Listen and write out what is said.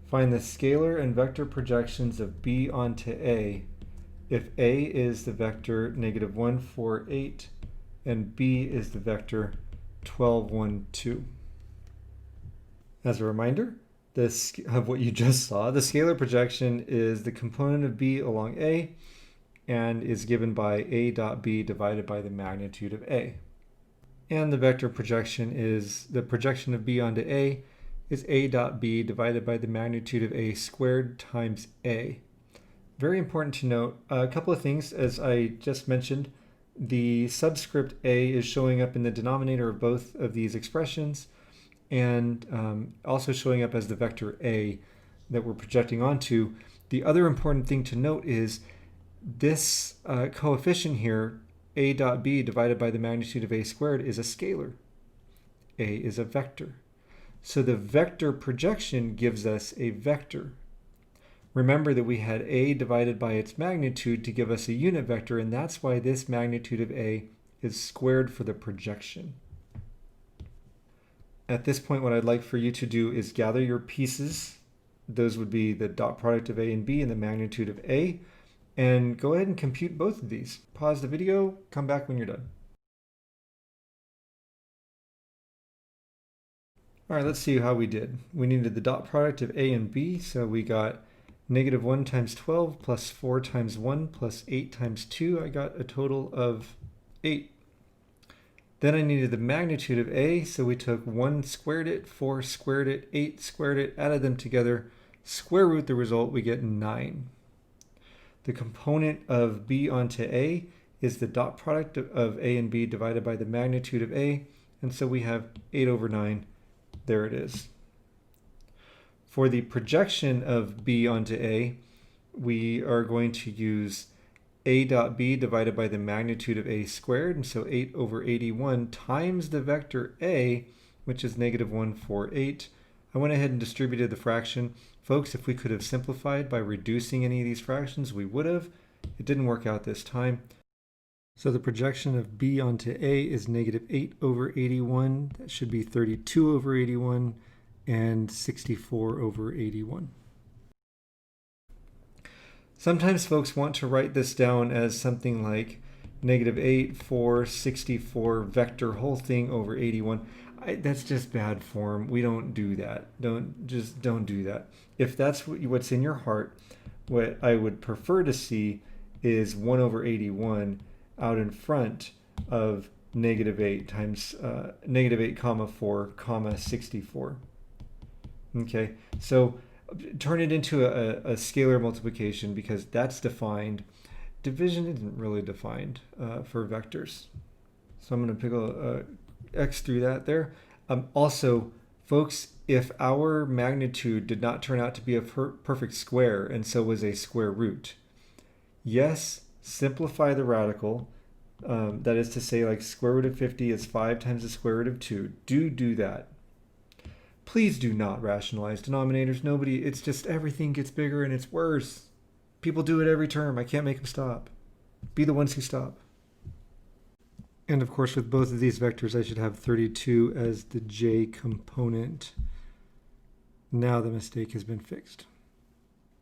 Find the scalar and vector projections of B onto A if A is the vector -1, 4, 8, and B is the vector 12, 1, 2. As a reminder of what you just saw, the scalar projection is the component of B along A and is given by A dot B divided by the magnitude of A. And the vector projection is the projection of B onto A is A dot B divided by the magnitude of A squared times A. Very important to note a couple of things. As I just mentioned, the subscript A is showing up in the denominator of both of these expressions, and also showing up as the vector A that we're projecting onto. The other important thing to note is this coefficient here, A dot B divided by the magnitude of A squared, is a scalar. A is a vector. So the vector projection gives us a vector. Remember that we had A divided by its magnitude to give us a unit vector, and that's why this magnitude of A is squared for the projection. At this point, what I'd like for you to do is gather your pieces. Those would be the dot product of A and B and the magnitude of A, and go ahead and compute both of these. Pause the video, come back when you're done. All right, let's see how we did. We needed the dot product of A and B, so we got -1 times 12 plus 4 times 1 plus 8 times 2. I got a total of 8. Then I needed the magnitude of A, so we took 1 squared it, 4 squared it, 8 squared it, added them together, square root the result, we get 9. The component of B onto A is the dot product of A and B divided by the magnitude of A, and so we have 8 over 9. There it is. For the projection of B onto A, we are going to use A dot B divided by the magnitude of A squared, and so 8 over 81 times the vector A, which is -1, 4, 8. I went ahead and distributed the fraction. Folks, if we could have simplified by reducing any of these fractions, we would have. It didn't work out this time. So the projection of B onto A is -8 over 81. That should be 32 over 81 and 64 over 81. Sometimes folks want to write this down as something like -8, 4, 64 vector whole thing over 81. That's just bad form. We don't do that. Don't do that. If that's what's in your heart, what I would prefer to see is 1 over 81 out in front of -8 times -8 comma 4 comma 64. Okay, so turn it into a scalar multiplication because that's defined. Division isn't really defined for vectors. So I'm going to pick a X through that there. Also, folks, if our magnitude did not turn out to be a perfect square and so was a square root, yes, simplify the radical. That is to say, like square root of 50 is 5 times the square root of 2. Do that. Please do not rationalize denominators. Nobody, it's just everything gets bigger and it's worse. People do it every term. I can't make them stop. Be the ones who stop. And of course, with both of these vectors, I should have 32 as the j component. Now the mistake has been fixed.